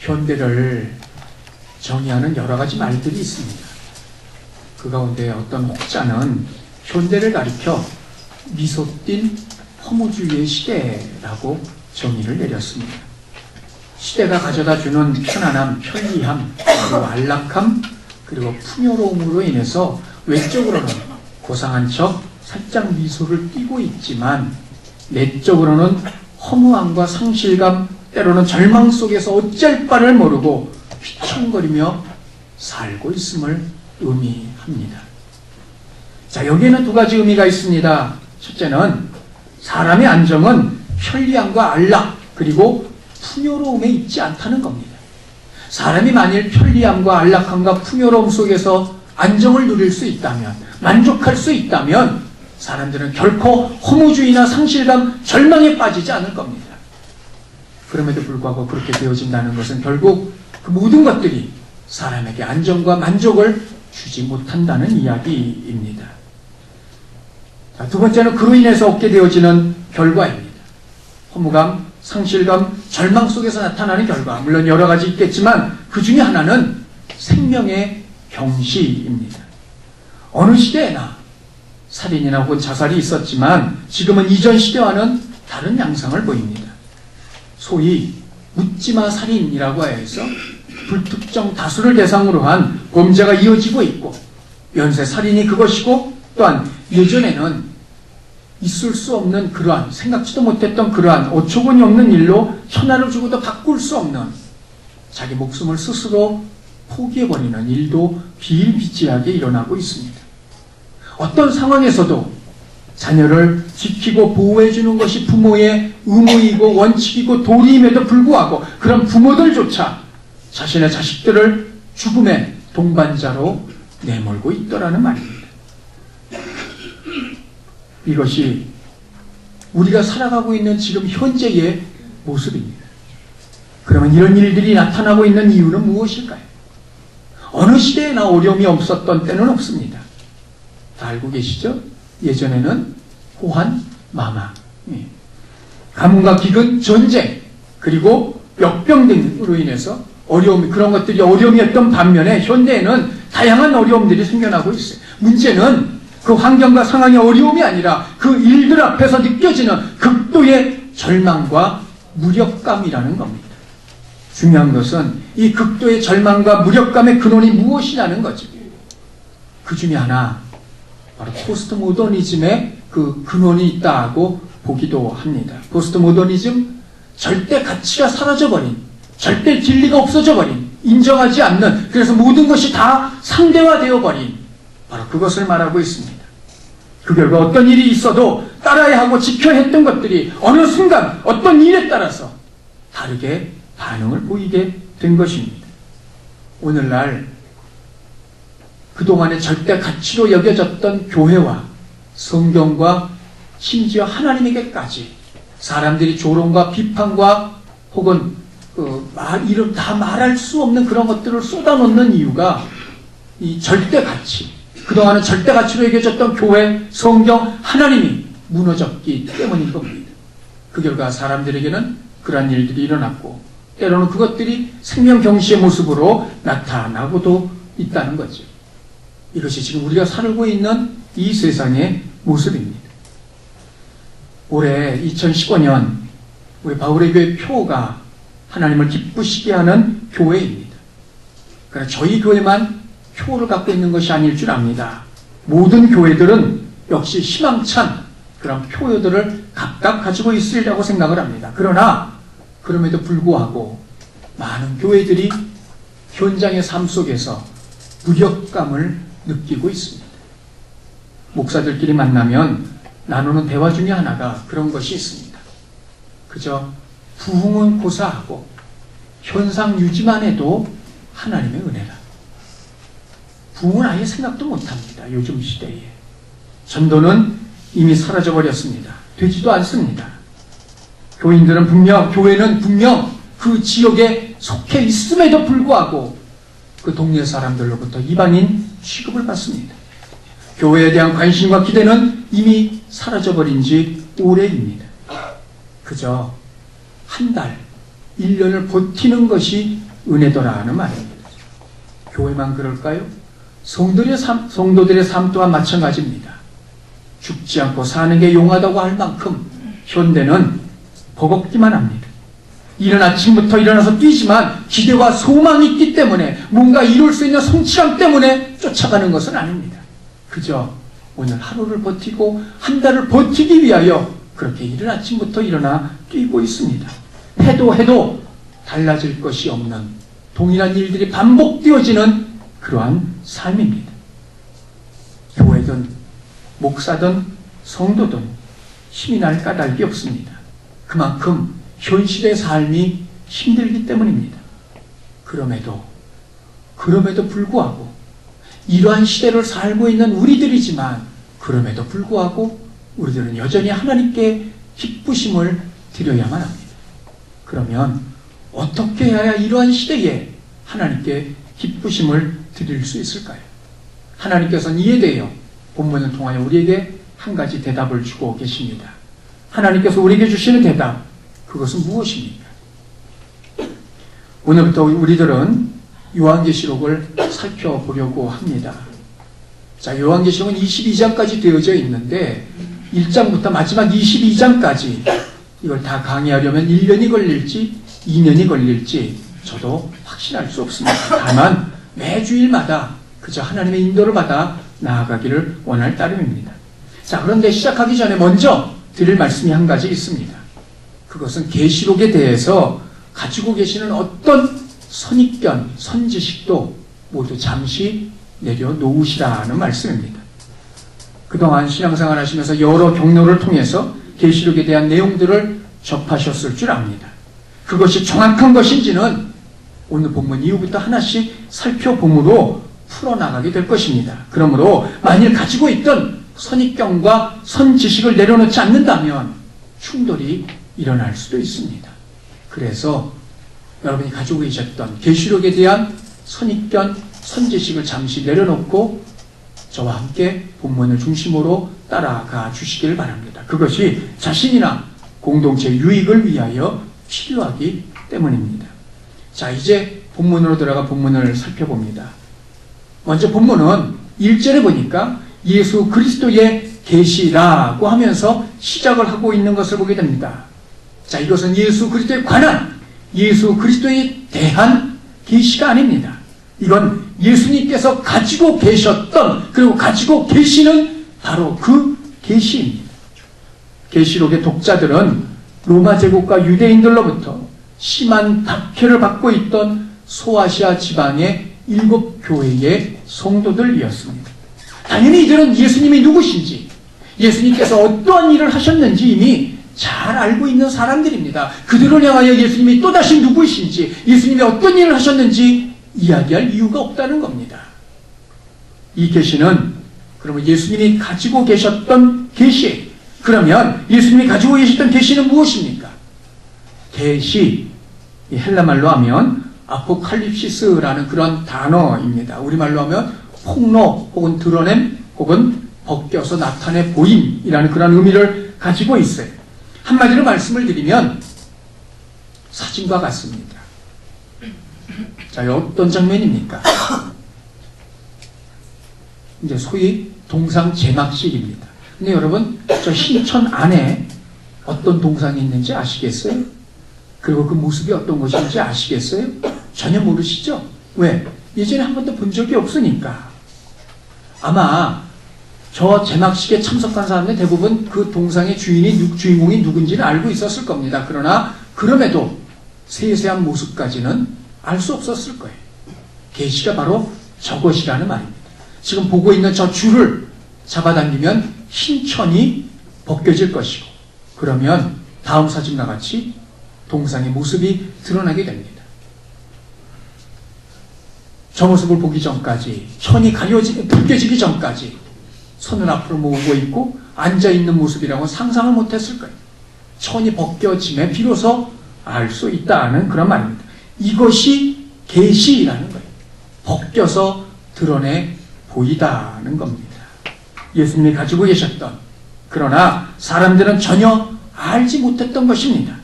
현대를 정의하는 여러 가지 말들이 있습니다. 그 가운데 어떤 혹자는 현대를 가리켜 미소 띈 허무주의의 시대라고 정의를 내렸습니다. 시대가 가져다 주는 편안함, 편리함, 그리고 안락함, 그리고 풍요로움으로 인해서 외적으로는 고상한 척 살짝 미소를 띠고 있지만 내적으로는 허무함과 상실감, 때로는 절망 속에서 어쩔 바를 모르고 휘청거리며 살고 있음을 의미합니다. 자, 여기에는 두 가지 의미가 있습니다. 첫째는 사람의 안정은 편리함과 안락 그리고 풍요로움에 있지 않다는 겁니다. 사람이 만일 편리함과 안락함과 풍요로움 속에서 안정을 누릴 수 있다면, 만족할 수 있다면 사람들은 결코 허무주의나 상실감, 절망에 빠지지 않을 겁니다. 그럼에도 불구하고 그렇게 되어진다는 것은 결국 그 모든 것들이 사람에게 안정과 만족을 주지 못한다는 이야기입니다. 자, 두 번째는 그로 인해서 얻게 되어지는 결과입니다. 허무감, 상실감, 절망 속에서 나타나는 결과, 물론 여러 가지 있겠지만 그 중에 하나는 생명의 경시입니다. 어느 시대에나 살인이나 혹은 자살이 있었지만 지금은 이전 시대와는 다른 양상을 보입니다. 소위 묻지마 살인이라고 해서 불특정 다수를 대상으로 한 범죄가 이어지고 있고, 연쇄 살인이 그것이고, 또한 예전에는 있을 수 없는 그러한, 생각지도 못했던 그러한 어처구니 없는 일로 천하를 주고도 바꿀 수 없는 자기 목숨을 스스로 포기해버리는 일도 비일비재하게 일어나고 있습니다. 어떤 상황에서도 자녀를 지키고 보호해주는 것이 부모의 의무이고 원칙이고 도리임에도 불구하고 그런 부모들조차 자신의 자식들을 죽음의 동반자로 내몰고 있더라는 말입니다. 이것이 우리가 살아가고 있는 지금 현재의 모습입니다. 그러면 이런 일들이 나타나고 있는 이유는 무엇일까요? 어느 시대에나 어려움이 없었던 때는 없습니다. 다 알고 계시죠? 예전에는 호환, 마마, 가뭄과 기근, 전쟁, 그리고 역병 등으로 인해서 그런 것들이 어려움이었던 반면에 현대에는 다양한 어려움들이 생겨나고 있어요. 문제는 그 환경과 상황의 어려움이 아니라 그 일들 앞에서 느껴지는 극도의 절망과 무력감이라는 겁니다. 중요한 것은 이 극도의 절망과 무력감의 근원이 무엇이냐는 거죠. 그 중에 하나, 바로 포스트 모더니즘의 그 근원이 있다고 보기도 합니다. 포스트 모더니즘, 절대 가치가 사라져버린, 절대 진리가 없어져버린, 인정하지 않는, 그래서 모든 것이 다 상대화되어버린, 바로 그것을 말하고 있습니다. 그 결과 어떤 일이 있어도 따라야 하고 지켜야 했던 것들이 어느 순간 어떤 일에 따라서 다르게 반응을 보이게 된 것입니다. 오늘날 그동안의 절대 가치로 여겨졌던 교회와 성경과 심지어 하나님에게까지 사람들이 조롱과 비판과 혹은 이름 다 말할 수 없는 그런 것들을 쏟아놓는 이유가 이 절대 가치, 그동안은 절대 가치로 여겨졌던 교회, 성경, 하나님이 무너졌기 때문인 겁니다. 그 결과 사람들에게는 그러한 일들이 일어났고 때로는 그것들이 생명경시의 모습으로 나타나고도 있다는 거죠. 이것이 지금 우리가 살고 있는 이 세상의 모습입니다. 올해 2015년 우리 바울의 교회 표가 하나님을 기쁘시게 하는 교회입니다. 그러나 저희 교회만 표를 갖고 있는 것이 아닐 줄 압니다. 모든 교회들은 역시 희망찬 그런 표들을 각각 가지고 있으리라고 생각을 합니다. 그러나 그럼에도 불구하고 많은 교회들이 현장의 삶 속에서 무력감을 느끼고 있습니다. 목사들끼리 만나면 나누는 대화 중에 하나가 그런 것이 있습니다. 그저 부흥은 고사하고 현상 유지만 해도 하나님의 은혜라. 부흥은 아예 생각도 못합니다. 요즘 시대에. 전도는 이미 사라져버렸습니다. 되지도 않습니다. 교회는 분명 그 지역에 속해 있음에도 불구하고 그 동네 사람들로부터 이방인 취급을 받습니다. 교회에 대한 관심과 기대는 이미 사라져버린 지 오래입니다. 그저 한 달, 1년을 버티는 것이 은혜더라는 말입니다. 교회만 그럴까요? 성도들의 삶 또한 마찬가지입니다. 죽지 않고 사는 게 용하다고 할 만큼 현대는 버겁기만 합니다. 이른 아침부터 일어나서 뛰지만 기대와 소망이 있기 때문에 뭔가 이룰 수 있는 성취감 때문에 쫓아가는 것은 아닙니다. 그저 오늘 하루를 버티고 한 달을 버티기 위하여 그렇게 이른 아침부터 일어나 뛰고 있습니다. 해도 달라질 것이 없는 동일한 일들이 반복되어지는 그러한 삶입니다. 교회든 목사든 성도든 힘이 날 까닭이 없습니다. 그만큼 현실의 삶이 힘들기 때문입니다. 그럼에도 불구하고 이러한 시대를 살고 있는 우리들이지만 그럼에도 불구하고 우리들은 여전히 하나님께 기쁘심을 드려야만 합니다. 그러면 어떻게 해야 이러한 시대에 하나님께 기쁘심을 드릴 수 있을까요? 하나님께서는 이에 대하여 본문을 통하여 우리에게 한 가지 대답을 주고 계십니다. 하나님께서 우리에게 주시는 대답, 그것은 무엇입니까? 오늘부터 우리들은 요한계시록을 살펴보려고 합니다. 자, 요한계시록은 22장까지 되어져 있는데 1장부터 마지막 22장까지 이걸 다 강의하려면 1년이 걸릴지 2년이 걸릴지 저도 확신할 수 없습니다. 다만 매주일마다 그저 하나님의 인도를 받아 나아가기를 원할 따름입니다. 자, 그런데 시작하기 전에 먼저 드릴 말씀이 한 가지 있습니다. 그것은 계시록에 대해서 가지고 계시는 어떤 선입견, 선지식도 모두 잠시 내려놓으시라는 말씀입니다. 그동안 신앙생활 하시면서 여러 경로를 통해서 계시록에 대한 내용들을 접하셨을 줄 압니다. 그것이 정확한 것인지는 오늘 본문 이후부터 하나씩 살펴봄으로 풀어나가게 될 것입니다. 그러므로 만일 가지고 있던 선입견과 선지식을 내려놓지 않는다면 충돌이 일어날 수도 있습니다. 그래서 여러분이 가지고 계셨던 계시록에 대한 선입견, 선지식을 잠시 내려놓고 저와 함께 본문을 중심으로 따라가 주시길 바랍니다. 그것이 자신이나 공동체 유익을 위하여 필요하기 때문입니다. 자, 이제 본문으로 들어가 본문을 살펴봅니다. 먼저 본문은 1절에 보니까 예수 그리스도의 계시라고 하면서 시작을 하고 있는 것을 보게 됩니다. 자, 이것은 예수 그리스도에 관한, 예수 그리스도에 대한 계시가 아닙니다. 이건 예수님께서 가지고 계셨던, 그리고 가지고 계시는 바로 그 계시입니다. 계시록의 독자들은 로마 제국과 유대인들로부터 심한 박해를 받고 있던 소아시아 지방의 7교회의 성도들이었습니다. 당연히 이들은 예수님이 누구신지, 예수님께서 어떠한 일을 하셨는지 이미 잘 알고 있는 사람들입니다. 그들을 향하여 예수님이 또다시 누구이신지, 예수님이 어떤 일을 하셨는지 이야기할 이유가 없다는 겁니다. 이 계시는 그러면 예수님이 가지고 계셨던 계시, 그러면 예수님이 가지고 계셨던 계시는 무엇입니까? 계시, 헬라말로 하면 아포칼립시스라는 그런 단어입니다. 우리말로 하면 폭로 혹은 드러냄 혹은 벗겨서 나타내 보임이라는 그런 의미를 가지고 있어요. 한마디로 말씀을 드리면 사진과 같습니다. 자, 어떤 장면입니까? 이제 소위 동상 제막식입니다. 근데 여러분, 저 신천 안에 어떤 동상이 있는지 아시겠어요? 그리고 그 모습이 어떤 것인지 아시겠어요? 전혀 모르시죠? 왜? 예전에 한 번도 본 적이 없으니까. 아마 저 제막식에 참석한 사람들 대부분 그 동상의 주인공이 누군지는 알고 있었을 겁니다. 그러나 그럼에도 세세한 모습까지는 알 수 없었을 거예요. 계시가 바로 저것이라는 말입니다. 지금 보고 있는 저 줄을 잡아당기면 흰 천이 벗겨질 것이고, 그러면 다음 사진과 같이 동상의 모습이 드러나게 됩니다. 저 모습을 보기 전까지, 천이 벗겨지기 전까지 손을 앞으로 모으고 있고 앉아있는 모습이라고 상상을 못했을 거예요. 천이 벗겨짐에 비로소 알 수 있다는 그런 말입니다. 이것이 계시라는 거예요. 벗겨서 드러내 보이다는 겁니다. 예수님이 가지고 계셨던, 그러나 사람들은 전혀 알지 못했던 것입니다.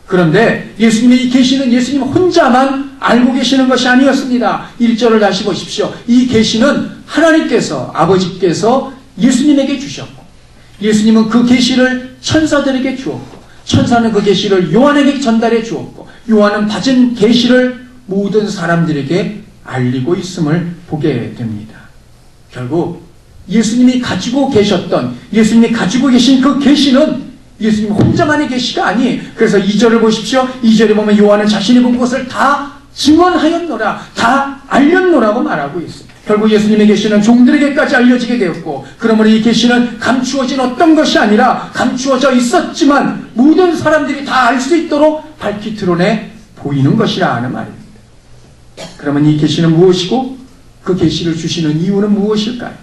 그런데 예수님의 이 계시는 예수님 혼자만 알고 계시는 것이 아니었습니다. 1절을 다시 보십시오. 이 계시는 하나님께서, 아버지께서 예수님에게 주셨고, 예수님은 그 계시를 천사들에게 주었고, 천사는 그 계시를 요한에게 전달해 주었고, 요한은 받은 계시를 모든 사람들에게 알리고 있음을 보게 됩니다. 결국 예수님이 가지고 계셨던, 예수님이 가지고 계신 그 계시는 예수님 혼자만의 계시가 아니. 그래서 2절을 보십시오. 2절에 보면 요한은 자신이 본 것을 다 증언하였노라, 다 알렸노라고 말하고 있습니다. 결국 예수님의 계시는 종들에게까지 알려지게 되었고, 그러므로 이 계시는 감추어진 어떤 것이 아니라 감추어져 있었지만 모든 사람들이 다 알 수 있도록 밝히 드러내 보이는 것이라 하는 말입니다. 그러면 이 계시는 무엇이고 그 계시를 주시는 이유는 무엇일까요?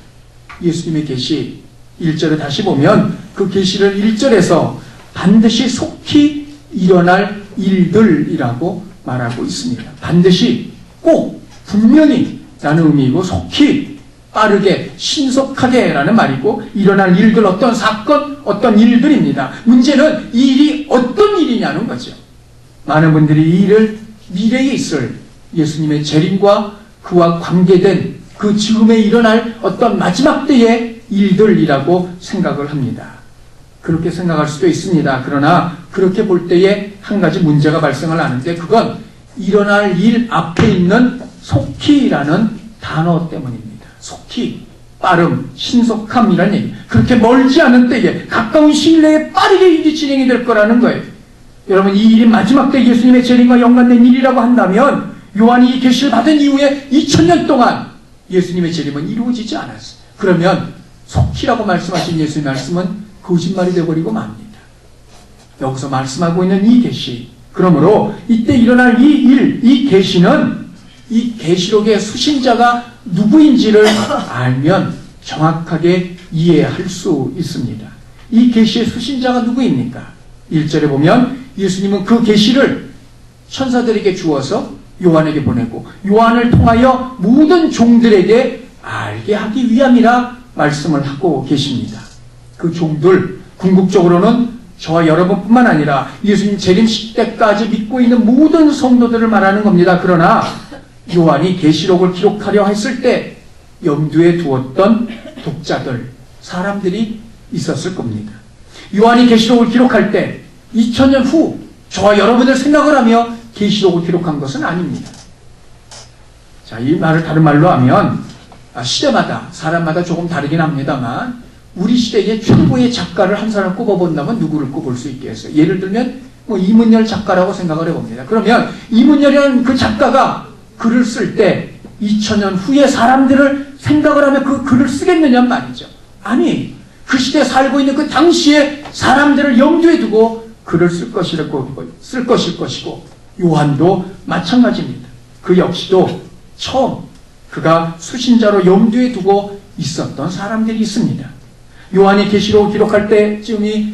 예수님의 계시 1절에 다시 보면 그 계시를 1절에서 반드시 속히 일어날 일들이라고 말하고 있습니다. 반드시, 꼭, 분명히 라는 의미이고, 속히, 빠르게, 신속하게 라는 말이고, 일어날 일들, 어떤 사건, 어떤 일들입니다. 문제는 이 일이 어떤 일이냐는 거죠. 많은 분들이 이 일을 미래에 있을 예수님의 재림과 그와 관계된 그 즈음에 일어날 어떤 마지막 때의 일들이라고 생각을 합니다. 그렇게 생각할 수도 있습니다. 그러나 그렇게 볼 때에 한 가지 문제가 발생을 하는데, 그건 일어날 일 앞에 있는 속히라는 단어 때문입니다. 속히, 빠름, 신속함이라는 얘기. 그렇게 멀지 않은 때에, 가까운 시일 내에 빠르게 일이 진행이 될 거라는 거예요. 여러분, 이 일이 마지막 때 예수님의 재림과 연관된 일이라고 한다면, 요한이 이 계시를 받은 이후에 2000년 동안 예수님의 재림은 이루어지지 않았어요. 그러면 속히라고 말씀하신 예수님의 말씀은 거짓말이 되어버리고 맙니다. 여기서 말씀하고 있는 이 계시, 그러므로 이때 일어날 이 일, 이 계시는 이 계시록의 수신자가 누구인지를 알면 정확하게 이해할 수 있습니다. 이 계시의 수신자가 누구입니까? 1절에 보면 예수님은 그 계시를 천사들에게 주어서 요한에게 보내고, 요한을 통하여 모든 종들에게 알게 하기 위함이라 말씀을 하고 계십니다. 그 종들, 궁극적으로는 저와 여러분뿐만 아니라 예수님 재림식 때까지 믿고 있는 모든 성도들을 말하는 겁니다. 그러나 요한이 계시록을 기록하려 했을 때 염두에 두었던 독자들, 사람들이 있었을 겁니다. 요한이 계시록을 기록할 때 2000년 후 저와 여러분들 생각을 하며 계시록을 기록한 것은 아닙니다. 자, 이 말을 다른 말로 하면 시대마다, 사람마다 조금 다르긴 합니다만, 우리 시대의 최고의 작가를 한 사람 꼽아본다면 누구를 꼽을 수 있겠어요? 예를 들면 이문열 작가라고 생각을 해봅니다. 그러면 이문열이라는 그 작가가 글을 쓸 때 2000년 후에 사람들을 생각을 하며 그 글을 쓰겠느냐 말이죠. 아니, 그 시대에 살고 있는 그 당시에 사람들을 염두에 두고 글을 쓸 것일 것이고, 요한도 마찬가지입니다. 그 역시도 처음 그가 수신자로 염두에 두고 있었던 사람들이 있습니다. 요한이 계시록을 기록할 때쯤이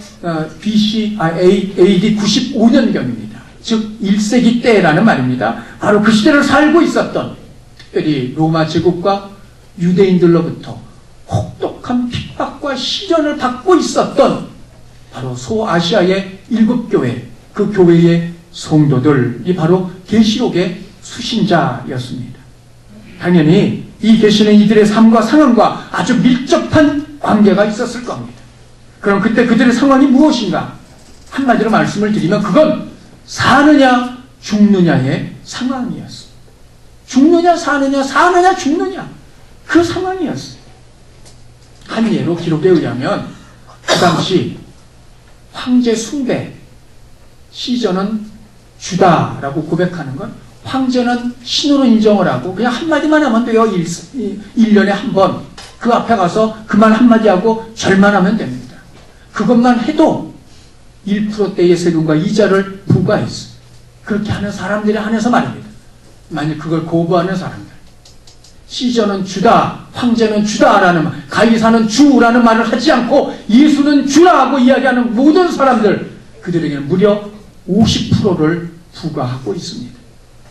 AD 95년경입니다. 즉 1세기 때라는 말입니다. 바로 그 시대를 살고 있었던, 특별히 로마 제국과 유대인들로부터 혹독한 핍박과 시련을 받고 있었던 바로 소아시아의 7교회, 그 교회의 성도들이 바로 계시록의 수신자였습니다. 당연히 이 계시는 이들의 삶과 상황과 아주 밀접한 관계가 있었을 겁니다. 그럼 그때 그들의 상황이 무엇인가? 한마디로 말씀을 드리면 그건 사느냐 죽느냐의 상황이었습니다. 죽느냐 사느냐, 사느냐 죽느냐, 그 상황이었어요. 한 예로 기록에 의하면 그 당시 황제 숭배, 시저는 주다라고 고백하는 건 황제는 신으로 인정을 하고 그냥 한마디만 하면 돼요. 1년에 한 번 그 앞에 가서 그 말 한마디 하고 절만하면 됩니다. 그것만 해도 1%대의 세금과 이자를 부과했어요. 그렇게 하는 사람들에 한해서 말입니다. 만약 그걸 거부하는 사람들, 시저는 주다, 황제는 주다라는 말, 가이사는 주라는 말을 하지 않고 예수는 주라고 이야기하는 모든 사람들, 그들에게는 무려 50%를 부과하고 있습니다.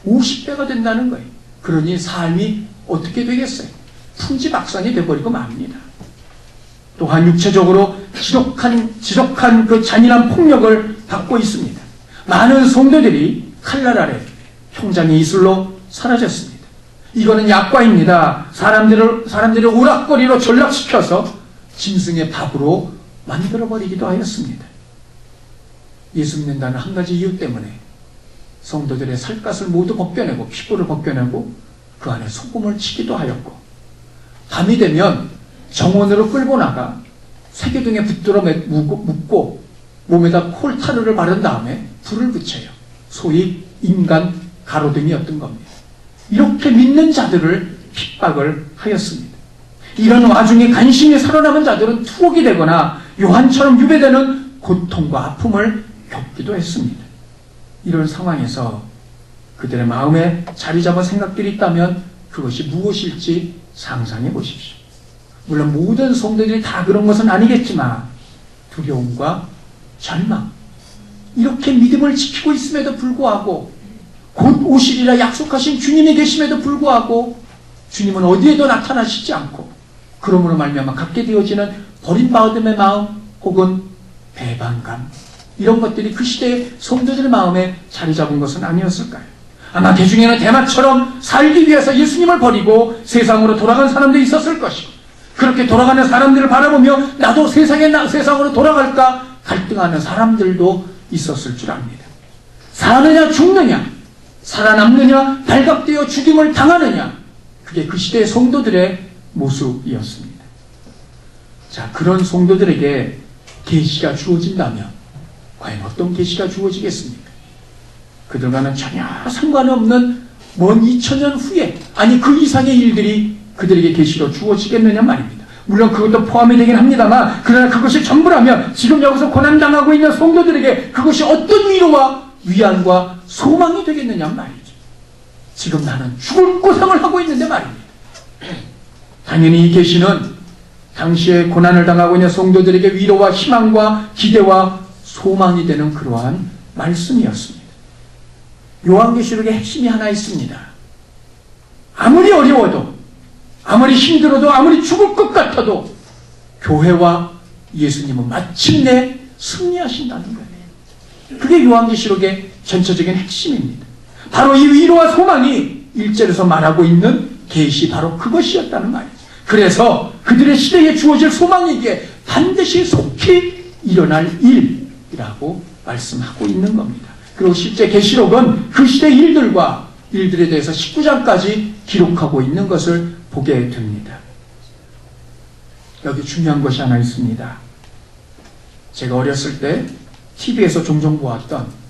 50배가 된다는 거예요. 그러니 삶이 어떻게 되겠어요? 풍지박산이 되어버리고 맙니다. 또한 육체적으로 지독한 그 잔인한 폭력을 받고 있습니다. 많은 성도들이 칼날 아래 형장의 이슬로 사라졌습니다. 이거는 약과입니다. 사람들을 오락거리로 전락시켜서 짐승의 밥으로 만들어버리기도 하였습니다. 예수 믿는다는 한 가지 이유 때문에 성도들의 살갗을 모두 벗겨내고 피부를 벗겨내고 그 안에 소금을 치기도 하였고, 밤이 되면 정원으로 끌고 나가 세계등에 붙들어 묶고 몸에다 콜타르를 바른 다음에 불을 붙여요. 소위 인간 가로등이었던 겁니다. 이렇게 믿는 자들을 핍박을 하였습니다. 이런 와중에 간신히 살아남은 자들은 투옥이 되거나 요한처럼 유배되는 고통과 아픔을 겪기도 했습니다. 이런 상황에서 그들의 마음에 자리 잡은 생각들이 있다면 그것이 무엇일지 상상해 보십시오. 물론 모든 성도들이 다 그런 것은 아니겠지만 두려움과 절망, 이렇게 믿음을 지키고 있음에도 불구하고 곧 오시리라 약속하신 주님이 계심에도 불구하고 주님은 어디에도 나타나시지 않고 그러므로 말미암아 갖게 되어지는 버림받음의 마음 혹은 배반감, 이런 것들이 그 시대의 성도들의 마음에 자리 잡은 것은 아니었을까요? 아마 그 중에는 대마처럼 살기 위해서 예수님을 버리고 세상으로 돌아간 사람도 있었을 것이고, 그렇게 돌아가는 사람들을 바라보며 나도 세상으로 돌아갈까 갈등하는 사람들도 있었을 줄 압니다. 사느냐 죽느냐, 살아남느냐 발각되어 죽임을 당하느냐, 그게 그 시대의 성도들의 모습이었습니다. 자, 그런 성도들에게 계시가 주어진다면 과연 어떤 계시가 주어지겠습니까? 그들과는 전혀 상관없는 먼 2000년 후에, 아니 그 이상의 일들이 그들에게 계시로 주어지겠느냐 말입니다. 물론 그것도 포함이 되긴 합니다만, 그러나 그것이 전부라면 지금 여기서 고난당하고 있는 성도들에게 그것이 어떤 위로와 위안과 소망이 되겠느냐 말이죠. 지금 나는 죽을 고생을 하고 있는데 말입니다. 당연히 이 계시는 당시에 고난을 당하고 있는 성도들에게 위로와 희망과 기대와 소망이 되는 그러한 말씀이었습니다. 요한계시록의 핵심이 하나 있습니다. 아무리 어려워도, 아무리 힘들어도, 아무리 죽을 것 같아도 교회와 예수님은 마침내 승리하신다는 거예요. 그게 요한계시록의 전체적인 핵심입니다. 바로 이 위로와 소망이 1절에서 말하고 있는 계시, 바로 그것이었다는 말이죠. 그래서 그들의 시대에 주어질 소망이기에 반드시 속히 일어날 일이라고 말씀하고 있는 겁니다. 그리고 실제 계시록은 그 시대 일들에 대해서 19장까지 기록하고 있는 것을 보게 됩니다. 여기 중요한 것이 하나 있습니다. 제가 어렸을 때 TV에서 종종 보았던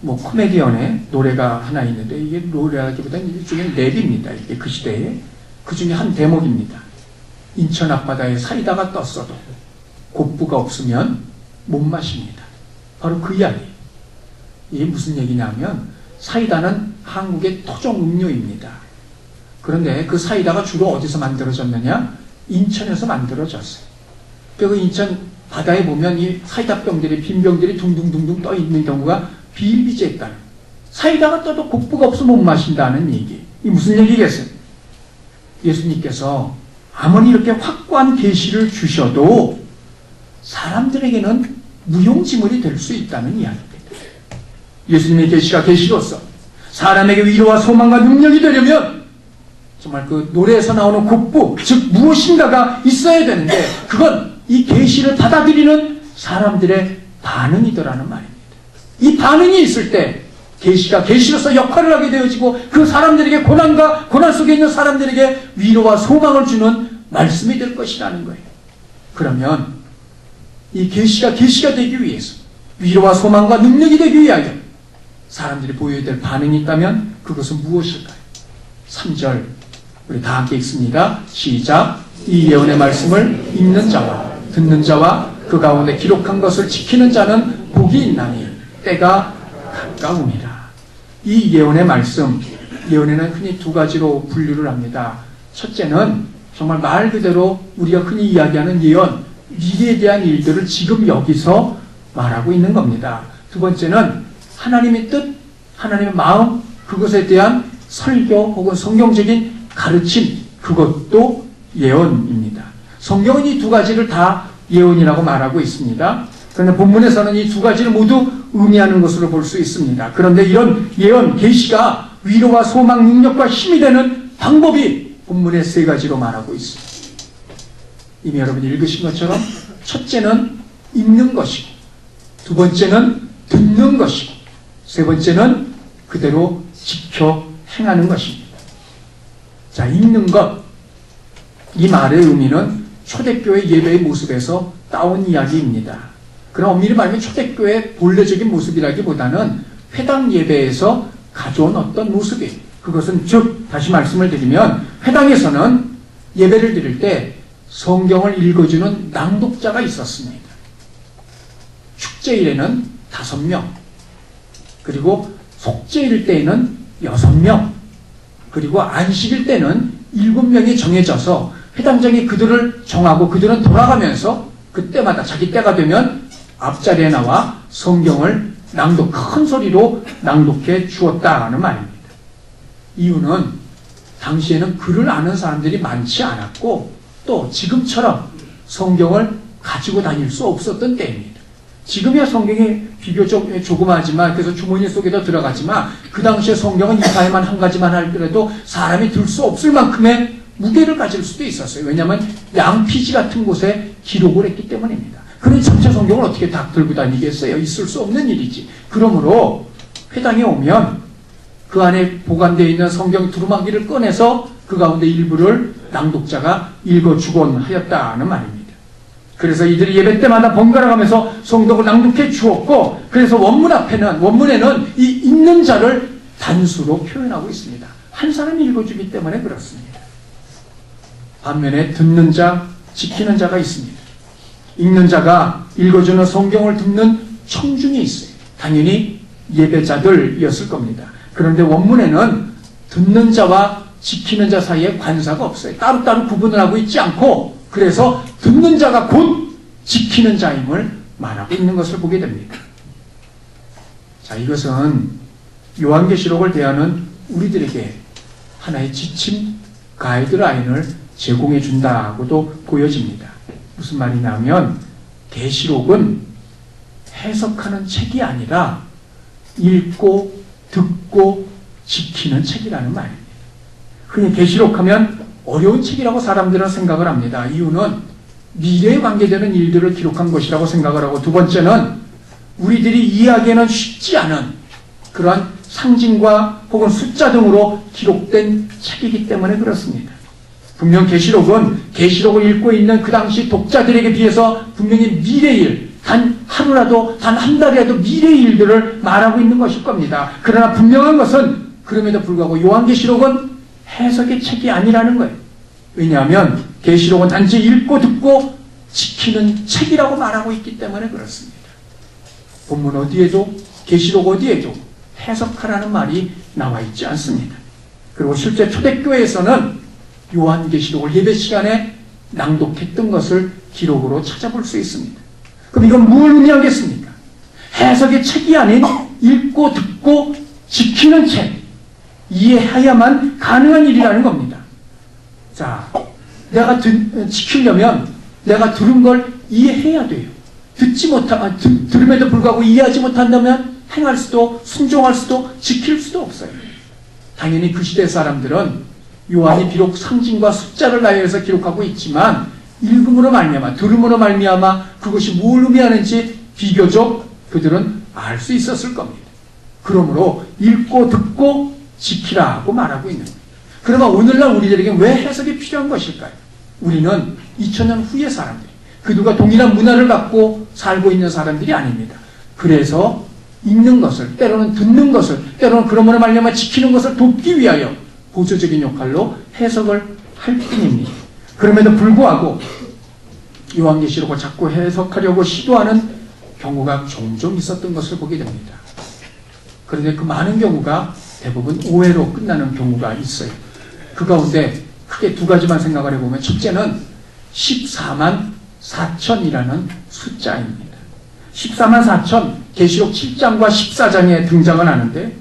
코미디언의 노래가 하나 있는데, 이게 노래라기보다는 일종의 랩입니다. 이게 그 시대에 그 중에 한 대목입니다. 인천 앞바다에 사이다가 떴어도 곱부가 없으면 못 마십니다. 바로 그 이야기. 이게 무슨 얘기냐면, 사이다는 한국의 토종 음료입니다. 그런데 그 사이다가 주로 어디서 만들어졌느냐? 인천에서 만들어졌어요. 그 인천 바다에 보면 이 사이다병들이, 빈병들이 둥둥둥둥 떠 있는 경우가 비일비재했다는, 사이다가 떠도 곱부가 없으면 못 마신다는 얘기. 이 무슨 얘기겠어요? 예수님께서 아무리 이렇게 확고한 계시를 주셔도 사람들에게는 무용지물이 될 수 있다는 이야기입니다. 예수님의 계시가 계시로서 사람에게 위로와 소망과 능력이 되려면 정말 그 노래에서 나오는 곱부, 즉 무엇인가가 있어야 되는데, 그건 이 계시를 받아들이는 사람들의 반응이더라는 말입니다. 이 반응이 있을 때 계시가 계시로서 역할을 하게 되어지고, 그 사람들에게 고난 속에 있는 사람들에게 위로와 소망을 주는 말씀이 될 것이라는 거예요. 그러면 이 계시가 되기 위해서, 위로와 소망과 능력이 되기 위하여 사람들이 보여야 될 반응이 있다면 그것은 무엇일까요? 3절 우리 다 함께 읽습니다. 시작. 이 예언의 말씀을 읽는 자와 듣는 자와 그 가운데 기록한 것을 지키는 자는 복이 있나니 때가 가까우니라. 이 예언의 말씀, 예언에는 흔히 두 가지로 분류를 합니다. 첫째는 정말 말 그대로 우리가 흔히 이야기하는 예언, 미래에 대한 일들을 지금 여기서 말하고 있는 겁니다. 두 번째는 하나님의 뜻, 하나님의 마음, 그것에 대한 설교 혹은 성경적인 가르침, 그것도 예언입니다. 성경은 이 두 가지를 다 예언이라고 말하고 있습니다. 그런데 본문에서는 이 두 가지를 모두 의미하는 것으로 볼 수 있습니다. 그런데 이런 예언, 계시가 위로와 소망, 능력과 힘이 되는 방법이 본문의 세 가지로 말하고 있습니다. 이미 여러분이 읽으신 것처럼 첫째는 읽는 것이고, 두 번째는 듣는 것이고, 세 번째는 그대로 지켜 행하는 것입니다. 자, 읽는 것, 이 말의 의미는 초대교회 예배의 모습에서 따온 이야기입니다. 그러나 엄밀히 말하면 초대교회의 본래적인 모습이라기보다는 회당 예배에서 가져온 어떤 모습이에요. 그것은 즉, 다시 말씀을 드리면 회당에서는 예배를 드릴 때 성경을 읽어주는 낭독자가 있었습니다. 축제일에는 5명, 그리고 속죄일 때에는 6명, 그리고 안식일 때는 7명이 정해져서 회당장이 그들을 정하고 그들은 돌아가면서 그때마다 자기 때가 되면 앞자리에 나와 성경을 큰 소리로 낭독해 주었다는 말입니다. 이유는 당시에는 글을 아는 사람들이 많지 않았고 또 지금처럼 성경을 가지고 다닐 수 없었던 때입니다. 지금이야 성경이 비교적 조그마하지만, 그래서 주머니 속에도 들어가지만, 그 당시에 성경은 이사야만 한 가지만 할더라도 사람이 들 수 없을 만큼의 무게를 가질 수도 있었어요. 왜냐하면 양피지 같은 곳에 기록을 했기 때문입니다. 그런 전체 성경을 어떻게 다 들고 다니겠어요? 있을 수 없는 일이지. 그러므로 회당에 오면 그 안에 보관되어 있는 성경 두루마기를 꺼내서 그 가운데 일부를 낭독자가 읽어주곤 하였다는 말입니다. 그래서 이들이 예배 때마다 번갈아 가면서 성경을 낭독해 주었고, 그래서 원문에는 이 읽는 자를 단수로 표현하고 있습니다. 한 사람이 읽어주기 때문에 그렇습니다. 반면에 듣는 자, 지키는 자가 있습니다. 읽는 자가 읽어주는 성경을 듣는 청중이 있어요. 당연히 예배자들이었을 겁니다. 그런데 원문에는 듣는 자와 지키는 자 사이에 관사가 없어요. 따로따로 구분을 하고 있지 않고, 그래서 듣는 자가 곧 지키는 자임을 말하고 있는 것을 보게 됩니다. 자, 이것은 요한계시록을 대하는 우리들에게 하나의 지침, 가이드라인을 제공해 준다고도 보여집니다. 무슨 말이냐면 계시록은 해석하는 책이 아니라 읽고 듣고 지키는 책이라는 말입니다. 흔히 계시록하면 어려운 책이라고 사람들은 생각을 합니다. 이유는 미래에 관계되는 일들을 기록한 것이라고 생각을 하고, 두 번째는 우리들이 이해하기에는 쉽지 않은 그러한 상징과 혹은 숫자 등으로 기록된 책이기 때문에 그렇습니다. 분명 계시록을 읽고 있는 그 당시 독자들에게 비해서 분명히 미래의 일, 단 하루라도, 단 한 달이라도 미래의 일들을 말하고 있는 것일 겁니다. 그러나 분명한 것은 그럼에도 불구하고 요한계시록은 해석의 책이 아니라는 거예요. 왜냐하면 계시록은 단지 읽고 듣고 지키는 책이라고 말하고 있기 때문에 그렇습니다. 본문 어디에도, 계시록 어디에도 해석하라는 말이 나와 있지 않습니다. 그리고 실제 초대교회에서는 요한계시록을 예배 시간에 낭독했던 것을 기록으로 찾아볼 수 있습니다. 그럼 이건 뭘 의미하겠습니까? 해석의 책이 아닌 읽고 듣고 지키는 책, 이해해야만 가능한 일이라는 겁니다. 자, 내가 지키려면 내가 들은 걸 이해해야 돼요. 들음에도 불구하고 이해하지 못한다면 행할 수도, 순종할 수도, 지킬 수도 없어요. 당연히 그 시대 사람들은 요한이 비록 상징과 숫자를 나열해서 기록하고 있지만 읽음으로 말미암아, 들음으로 말미암아 그것이 뭘 의미하는지 비교적 그들은 알 수 있었을 겁니다. 그러므로 읽고 듣고 지키라고 말하고 있는 겁니다. 그러면 오늘날 우리들에게 왜 해석이 필요한 것일까요? 우리는 2000년 후의 사람들이, 그 누가 동일한 문화를 갖고 살고 있는 사람들이 아닙니다. 그래서 읽는 것을, 때로는 듣는 것을, 때로는 그러므로 말미암아 지키는 것을 돕기 위하여 보조적인 역할로 해석을 할 뿐입니다. 그럼에도 불구하고 요한계시록을 자꾸 해석하려고 시도하는 경우가 종종 있었던 것을 보게 됩니다. 그런데 그 많은 경우가 대부분 오해로 끝나는 경우가 있어요. 그 가운데 크게 두 가지만 생각을 해보면, 첫째는 14만 4천이라는 숫자입니다. 14만 4천, 계시록 7장과 14장에 등장을 하는데,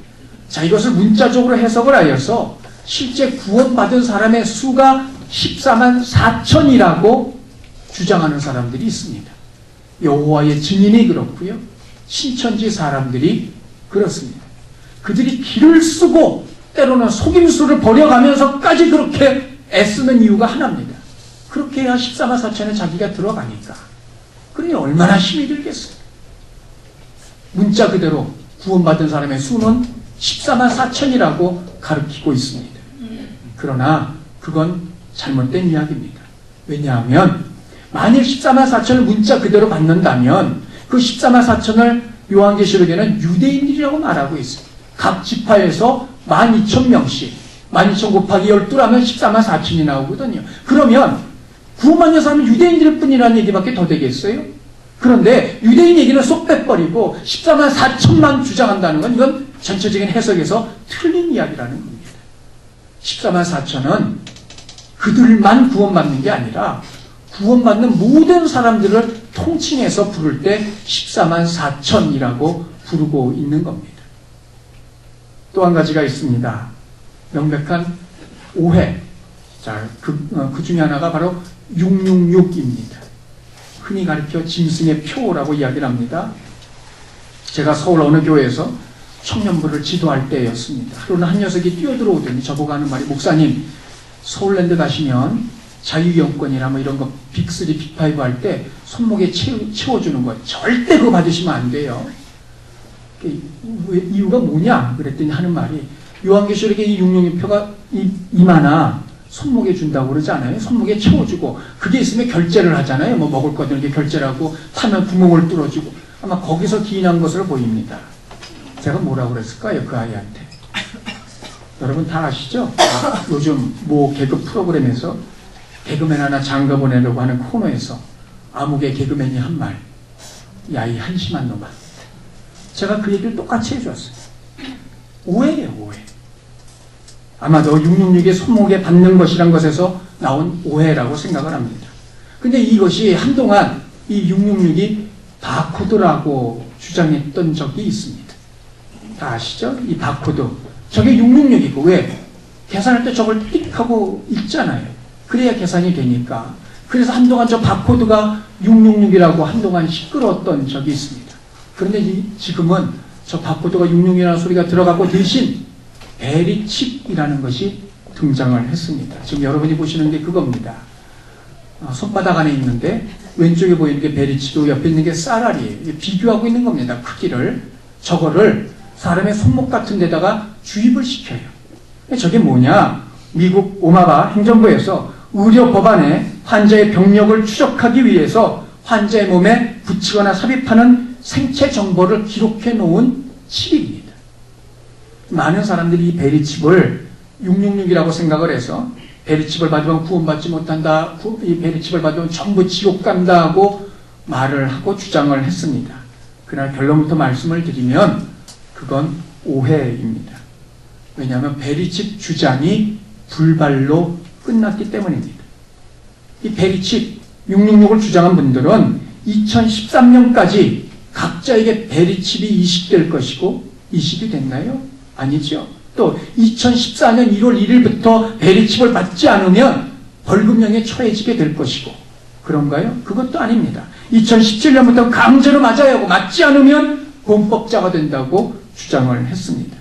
자, 이것을 문자적으로 해석을 하여서 실제 구원받은 사람의 수가 14만 4천이라고 주장하는 사람들이 있습니다. 여호와의 증인이 그렇고요, 신천지 사람들이 그렇습니다. 그들이 길을 쓰고 때로는 속임수를 버려가면서까지 그렇게 애쓰는 이유가 하나입니다. 그렇게 해야 14만 4천에 자기가 들어가니까. 그러니 얼마나 힘이 들겠어요. 문자 그대로 구원받은 사람의 수는 14만 4천이라고 가르치고 있습니다. 그러나 그건 잘못된 이야기입니다. 왜냐하면 만일 14만 4천을 문자 그대로 받는다면 그 14만 4천을 요한계시록에는 유대인들이라고 말하고 있습니다. 각 지파에서 12,000명씩 12,000 곱하기 12라면 14만 4천이 나오거든요. 그러면 구원받는 사람은 유대인들 뿐이라는 얘기밖에 더 되겠어요? 그런데 유대인 얘기는 쏙 빼버리고 14만 4천만 주장한다는 건 이건 전체적인 해석에서 틀린 이야기라는 겁니다. 14만 4천은 그들만 구원받는 게 아니라 구원받는 모든 사람들을 통칭해서 부를 때 14만 4천이라고 부르고 있는 겁니다. 또 한 가지가 있습니다. 명백한 오해. 자, 그 중에 하나가 바로 666입니다. 흔히 가리켜 짐승의 표라고 이야기를 합니다. 제가 서울 어느 교회에서 청년부를 지도할 때였습니다. 하루는 한 녀석이 뛰어들어오더니 저보고 하는 말이, 목사님, 서울랜드 가시면 자유이용권이나 뭐 이런 거 빅3, 빅5 할 때 손목에 채워주는 거 절대 그거 받으시면 안 돼요. 이유가 뭐냐? 그랬더니 하는 말이, 요한계시록에 이 666표가 이마나 손목에 준다고 그러지 않아요? 손목에 채워주고 그게 있으면 결제를 하잖아요. 뭐 먹을 거든 이렇게 결제를 하고 타면 구멍을 뚫어주고, 아마 거기서 기인한 것으로 보입니다. 제가 뭐라고 그랬을까요? 그 아이한테. 여러분 다 아시죠? 요즘 모 개그 프로그램에서 개그맨 하나 장가 보내려고 하는 코너에서 아무개 개그맨이 한 말, 야, 이 한심한 놈아. 제가 그 얘기를 똑같이 해줬어요. 오해예요, 오해. 아마도 666의 손목에 받는 것이란 것에서 나온 오해라고 생각을 합니다. 근데 이것이 한동안 이 666이 바코드라고 주장했던 적이 있습니다. 다 아시죠? 이 바코드. 저게 666이고, 왜? 계산할 때 저걸 띡 하고 읽잖아요. 그래야 계산이 되니까. 그래서 한동안 저 바코드가 666이라고 한동안 시끄러웠던 적이 있습니다. 그런데 지금은 저 바코드가 666이라는 소리가 들어가고 대신 베리칩이라는 것이 등장을 했습니다. 지금 여러분이 보시는 게 그겁니다. 손바닥 안에 있는데 왼쪽에 보이는 게 베리칩이고 옆에 있는 게 쌀알이에요. 비교하고 있는 겁니다. 크기를. 저거를 사람의 손목 같은 데다가 주입을 시켜요. 저게 뭐냐? 미국 오마바 행정부에서 의료 법안에 환자의 병력을 추적하기 위해서 환자의 몸에 붙이거나 삽입하는 생체 정보를 기록해 놓은 칩입니다. 많은 사람들이 이 베리칩을 666이라고 생각을 해서 베리칩을 받으면 구원받지 못한다, 이 베리칩을 받으면 전부 지옥 간다 하고 말을 하고 주장을 했습니다. 그러나 결론부터 말씀을 드리면 그건 오해입니다. 왜냐하면 베리칩 주장이 불발로 끝났기 때문입니다. 이 베리칩 666을 주장한 분들은 2013년까지 각자에게 베리칩이 이식될 것이고, 이식이 됐나요? 아니죠. 또 2014년 1월 1일부터 베리칩을 받지 않으면 벌금형에 처해지게 될 것이고, 그런가요? 그것도 아닙니다. 2017년부터 강제로 맞아야 하고 맞지 않으면 범법자가 된다고 주장을 했습니다.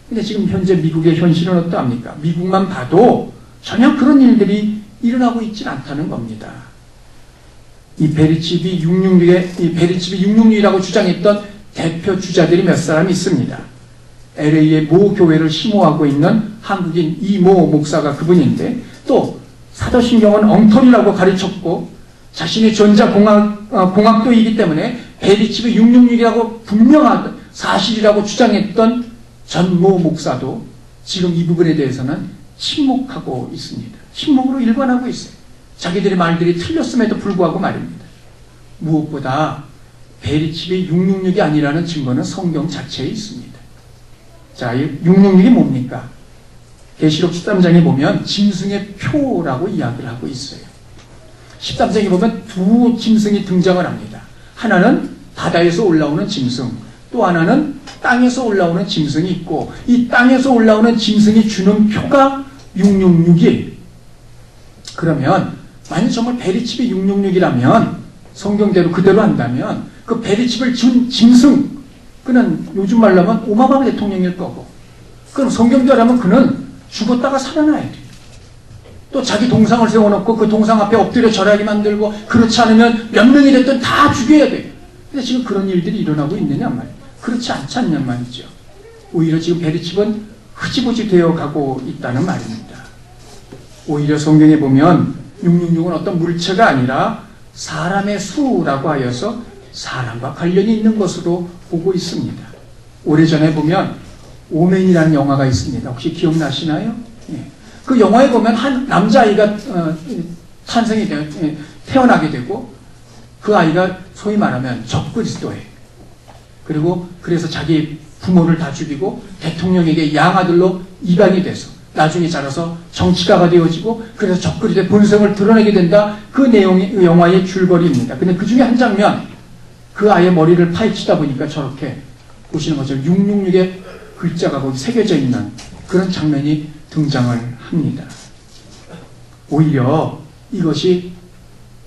근데 지금 현재 미국의 현실은 어떠합니까? 미국만 봐도 전혀 그런 일들이 일어나고 있지 않다는 겁니다. 이 베리칩이 666이라고 주장했던 대표 주자들이 몇 사람 있습니다. LA의 모 교회를 심호하고 있는 한국인 이모 목사가 그분인데, 또 사도신경은 엉터리라고 가르쳤고 자신의 전자공학도이기 때문에 베리칩이 666이라고 분명한 사실이라고 주장했던 전모 목사도 지금 이 부분에 대해서는 침묵하고 있습니다. 침묵으로 일관하고 있어요. 자기들의 말들이 틀렸음에도 불구하고 말입니다. 무엇보다 베리칩이 666이 아니라는 증거는 성경 자체에 있습니다. 자, 666이 뭡니까? 계시록 13장에 보면 짐승의 표라고 이야기를 하고 있어요. 13장에 보면 두 짐승이 등장을 합니다. 하나는 바다에서 올라오는 짐승, 또 하나는 땅에서 올라오는 짐승이 있고, 이 땅에서 올라오는 짐승이 주는 표가 666이에요. 그러면 만약 정말 베리칩이 666이라면, 성경대로 그대로 한다면 그 베리칩을 준 짐승, 그는 요즘 말로 하면 오바마 대통령일 거고, 그럼 성경대로라면 그는 죽었다가 살아나야 돼요. 또 자기 동상을 세워놓고 그 동상 앞에 엎드려 절하게 만들고, 그렇지 않으면 몇 명이 됐든 다 죽여야 돼요. 근데 지금 그런 일들이 일어나고 있느냐 말이에요. 그렇지 않지 않냔 말이죠. 오히려 지금 베르칩은 흐지부지 되어 가고 있다는 말입니다. 오히려 성경에 보면 666은 어떤 물체가 아니라 사람의 수라고 하여서 사람과 관련이 있는 것으로 보고 있습니다. 오래전에 보면 오맨이라는 영화가 있습니다. 혹시 기억나시나요? 예. 그 영화에 보면 한 남자아이가 탄생이 되어 태어나게 되고, 그 아이가 소위 말하면 적그리스도예요. 그리고 그래서 자기 부모를 다 죽이고 대통령에게 양아들로 입양이 돼서 나중에 자라서 정치가가 되어지고, 그래서 적그리스도의 본성을 드러내게 된다. 그 내용이 영화의 줄거리입니다. 근데 그 중에 한 장면, 그 아이의 머리를 파헤치다 보니까 저렇게 보시는 것처럼 666의 글자가 거기 새겨져 있는 그런 장면이 등장을 합니다. 오히려 이것이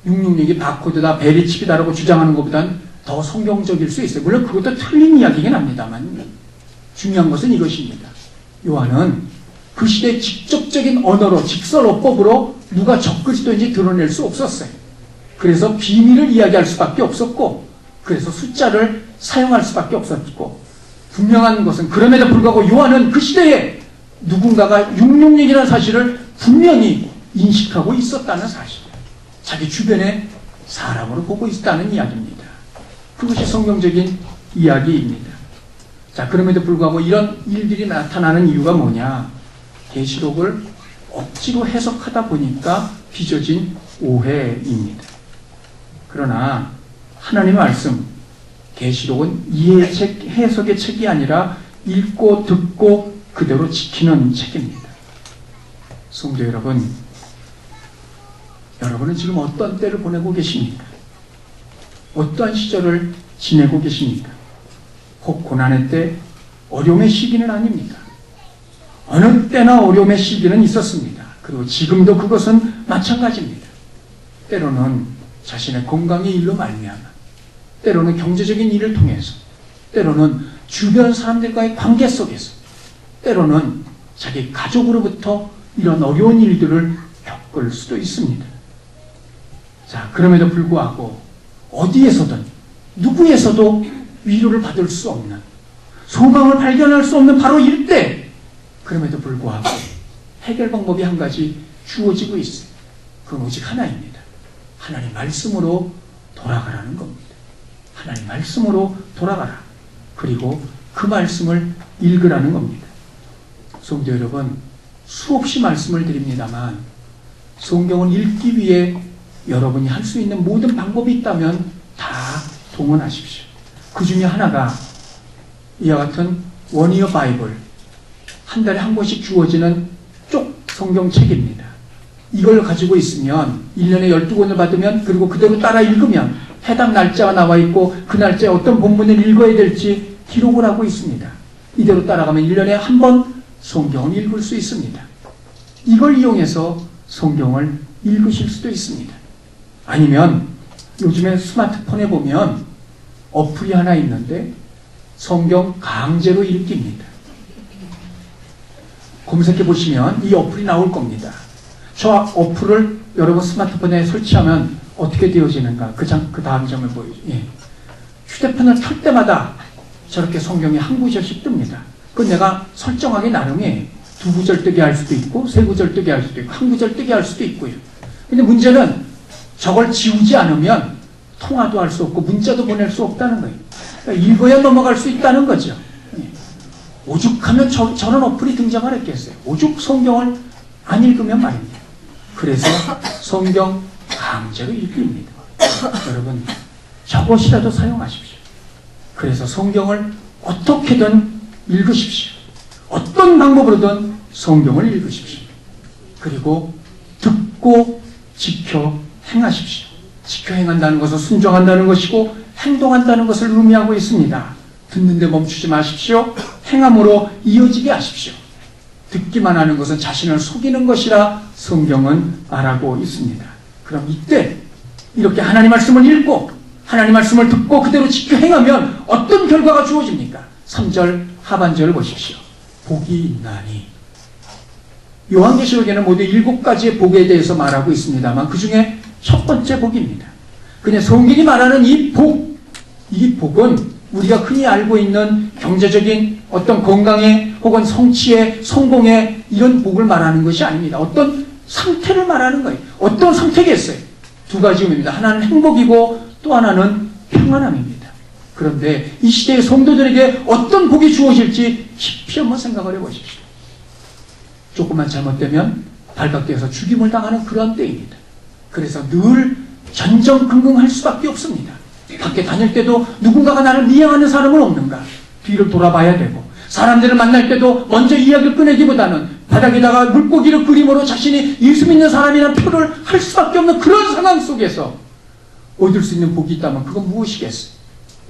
666이 바코드다, 베리칩이다라고 주장하는 것보다는 더 성경적일 수 있어요. 물론 그것도 틀린 이야기긴 합니다만, 중요한 것은 이것입니다. 요한은 그 시대의 직접적인 언어로, 직설어법으로 누가 적그리스도인지 드러낼 수 없었어요. 그래서 비밀을 이야기할 수밖에 없었고, 그래서 숫자를 사용할 수밖에 없었고, 분명한 것은 그럼에도 불구하고 요한은 그 시대에 누군가가 666이라는 사실을 분명히 인식하고 있었다는 사실, 자기 주변의 사람으로 보고 있다는 이야기입니다. 그것이 성경적인 이야기입니다. 자, 그럼에도 불구하고 이런 일들이 나타나는 이유가 뭐냐? 계시록을 억지로 해석하다 보니까 빚어진 오해입니다. 그러나 하나님의 말씀, 계시록은 이해 책, 해석의 책이 아니라 읽고 듣고 그대로 지키는 책입니다. 성도 여러분, 여러분은 지금 어떤 때를 보내고 계십니까? 어떠한 시절을 지내고 계십니까? 혹 고난의 때, 어려움의 시기는 아닙니까? 어느 때나 어려움의 시기는 있었습니다. 그리고 지금도 그것은 마찬가지입니다. 때로는 자신의 건강의 일로 말미암아, 때로는 경제적인 일을 통해서, 때로는 주변 사람들과의 관계 속에서, 때로는 자기 가족으로부터 이런 어려운 일들을 겪을 수도 있습니다. 자, 그럼에도 불구하고 어디에서든 누구에서도 위로를 받을 수 없는, 소망을 발견할 수 없는 바로 이때, 그럼에도 불구하고 해결 방법이 한 가지 주어지고 있어요. 그건 오직 하나입니다. 하나님 말씀으로 돌아가라는 겁니다. 하나님 말씀으로 돌아가라. 그리고 그 말씀을 읽으라는 겁니다. 성도 여러분, 수없이 말씀을 드립니다만, 성경을 읽기 위해 여러분이 할 수 있는 모든 방법이 있다면 다 동원하십시오. 그 중에 하나가 이와 같은 원이어 바이블, 한 달에 한 권씩 주어지는 쪽 성경책입니다. 이걸 가지고 있으면 1년에 12권을 받으면, 그리고 그대로 따라 읽으면 해당 날짜가 나와 있고 그 날짜에 어떤 본문을 읽어야 될지 기록을 하고 있습니다. 이대로 따라가면 1년에 한 번 성경을 읽을 수 있습니다. 이걸 이용해서 성경을 읽으실 수도 있습니다. 아니면 요즘에 스마트폰에 보면 어플이 하나 있는데 성경 강제로 읽기입니다. 검색해 보시면 이 어플이 나올 겁니다. 저 어플을 여러분 스마트폰에 설치하면 어떻게 되어지는가? 그 다음 점을 보여줘. 예. 휴대폰을 켤 때마다 저렇게 성경이 한 구절씩 뜹니다. 그건 내가 설정하기 나름이에요. 2구절 뜨게 할 수도 있고, 3구절 뜨게 할 수도 있고, 1구절 뜨게 할 수도 있고요. 근데 문제는 저걸 지우지 않으면 통화도 할 수 없고 문자도 보낼 수 없다는 거예요. 그러니까 읽어야 넘어갈 수 있다는 거죠. 예. 오죽하면 저런 어플이 등장을 했겠어요. 오죽 성경을 안 읽으면 말입니다. 그래서 성경 강제로 읽기입니다. 여러분, 저것이라도 사용하십시오. 그래서 성경을 어떻게든 읽으십시오. 어떤 방법으로든 성경을 읽으십시오. 그리고 듣고 지켜 행하십시오. 지켜 행한다는 것은 순종한다는 것이고, 행동한다는 것을 의미하고 있습니다. 듣는데 멈추지 마십시오. 행함으로 이어지게 하십시오. 듣기만 하는 것은 자신을 속이는 것이라 성경은 말하고 있습니다. 그럼 이때 이렇게 하나님 말씀을 읽고 하나님 말씀을 듣고 그대로 지켜 행하면 어떤 결과가 주어집니까? 3절 하반절을 보십시오. 복이 있나니. 요한계시록에는 모두 7가지의 복에 대해서 말하고 있습니다만 그 중에 첫 번째 복입니다. 그냥 성경이 말하는 이 복은 우리가 흔히 알고 있는 경제적인 어떤 건강의 혹은 성취의 성공의 이런 복을 말하는 것이 아닙니다. 어떤 상태를 말하는 거예요. 어떤 상태겠어요? 두 가지 의미입니다. 하나는 행복이고 또 하나는 평안함입니다. 그런데 이 시대의 성도들에게 어떤 복이 주어질지 깊이 한번 생각을 해보십시오. 조금만 잘못되면 발각되어서 죽임을 당하는 그런 때입니다. 그래서 늘 전전긍긍할 수밖에 없습니다. 밖에 다닐 때도 누군가가 나를 미행하는 사람은 없는가? 뒤를 돌아봐야 되고, 사람들을 만날 때도 먼저 이야기를 꺼내기보다는 바닥에다가 물고기를 그림으로 자신이 예수 믿는 사람이라는 표를 할 수밖에 없는 그런 상황 속에서 얻을 수 있는 복이 있다면 그건 무엇이겠어요?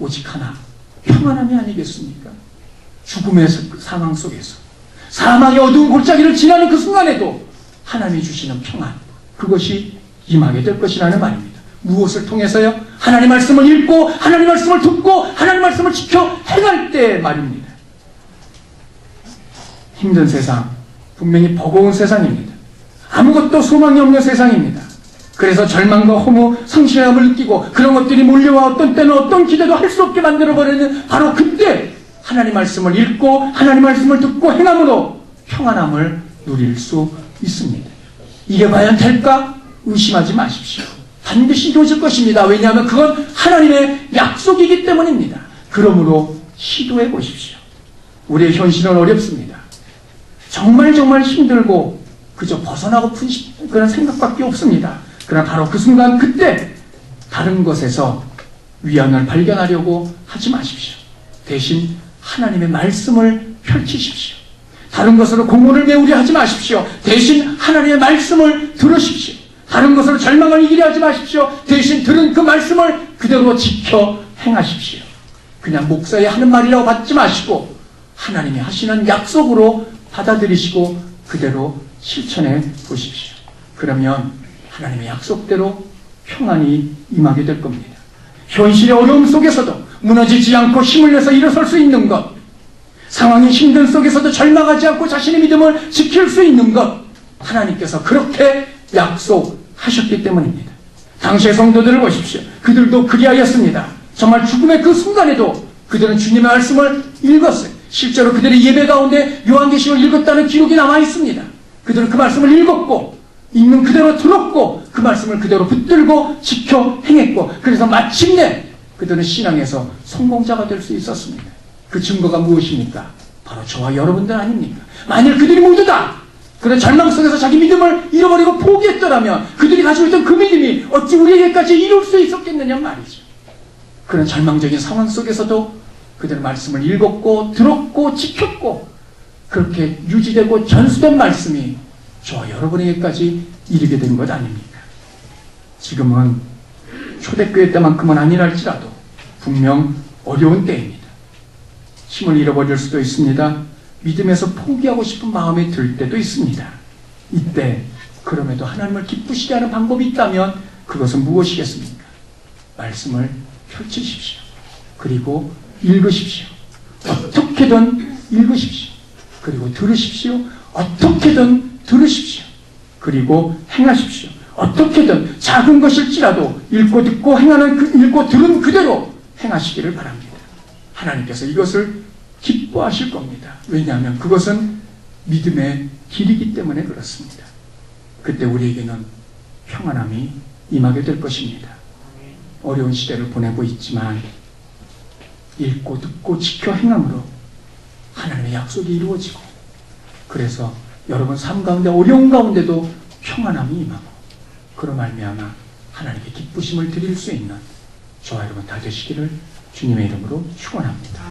오직 하나, 평안함이 아니겠습니까? 죽음의 상황 속에서 사망의 어두운 골짜기를 지나는 그 순간에도 하나님이 주시는 평안, 그것이 임하게 될 것이라는 말입니다. 무엇을 통해서요? 하나님 말씀을 읽고 하나님 말씀을 듣고 하나님 말씀을 지켜 행할 때 말입니다. 힘든 세상, 분명히 버거운 세상입니다. 아무것도 소망이 없는 세상입니다. 그래서 절망과 허무, 성실함을 느끼고 그런 것들이 몰려와 어떤 때는 어떤 기대도 할 수 없게 만들어버리는 바로 그때 하나님 말씀을 읽고 하나님 말씀을 듣고 행함으로 평안함을 누릴 수 있습니다. 이게 과연 될까? 의심하지 마십시오. 반드시 이루어질 것입니다. 왜냐하면 그건 하나님의 약속이기 때문입니다. 그러므로 시도해 보십시오. 우리의 현실은 어렵습니다. 정말 힘들고 그저 벗어나고픈 그런 생각밖에 없습니다. 그러나 바로 그 순간 그때 다른 것에서 위안을 발견하려고 하지 마십시오. 대신 하나님의 말씀을 펼치십시오. 다른 것으로 공허를 메우려 하지 마십시오. 대신 하나님의 말씀을 들으십시오. 다른 것으로 절망을 이기려 하지 마십시오. 대신 들은 그 말씀을 그대로 지켜 행하십시오. 그냥 목사의 하는 말이라고 받지 마시고 하나님이 하시는 약속으로 받아들이시고 그대로 실천해 보십시오. 그러면 하나님의 약속대로 평안이 임하게 될 겁니다. 현실의 어려움 속에서도 무너지지 않고 힘을 내서 일어설 수 있는 것, 상황이 힘든 속에서도 절망하지 않고 자신의 믿음을 지킬 수 있는 것, 하나님께서 그렇게 약속하셨기 때문입니다. 당시의 성도들을 보십시오. 그들도 그리하였습니다. 정말 죽음의 그 순간에도 그들은 주님의 말씀을 읽었어요. 실제로 그들의 예배 가운데 요한계시록을 읽었다는 기록이 남아 있습니다. 그들은 그 말씀을 읽었고 읽는 그대로 들었고 그 말씀을 그대로 붙들고 지켜 행했고 그래서 마침내 그들은 신앙에서 성공자가 될 수 있었습니다. 그 증거가 무엇입니까? 바로 저와 여러분들 아닙니까? 만일 그들이 모두 다 그런 절망 속에서 자기 믿음을 잃어버리고 포기했더라면 그들이 가지고 있던 그 믿음이 어찌 우리에게까지 이룰 수 있었겠느냐 말이죠. 그런 절망적인 상황 속에서도 그들은 말씀을 읽었고 들었고 지켰고 그렇게 유지되고 전수된 말씀이 저와 여러분에게까지 이르게 된 것 아닙니까? 지금은 초대교회 때만큼은 아니랄지라도 분명 어려운 때입니다. 힘을 잃어버릴 수도 있습니다. 믿음에서 포기하고 싶은 마음이 들 때도 있습니다. 이때 그럼에도 하나님을 기쁘시게 하는 방법이 있다면 그것은 무엇이겠습니까? 말씀을 펼치십시오. 그리고 읽으십시오. 어떻게든 읽으십시오. 그리고 들으십시오. 어떻게든 들으십시오. 그리고 행하십시오. 어떻게든 작은 것일지라도 읽고 듣고 읽고 들은 그대로 행하시기를 바랍니다. 하나님께서 이것을 기뻐하실 겁니다. 왜냐하면 그것은 믿음의 길이기 때문에 그렇습니다. 그때 우리에게는 평안함이 임하게 될 것입니다. 어려운 시대를 보내고 있지만 읽고 듣고 지켜 행함으로 하나님의 약속이 이루어지고 그래서 여러분 삶 가운데 어려운 가운데도 평안함이 임하고 그로 말미암아 하나님께 기쁘심을 드릴 수 있는 저와 여러분 다 되시기를 주님의 이름으로 축원합니다.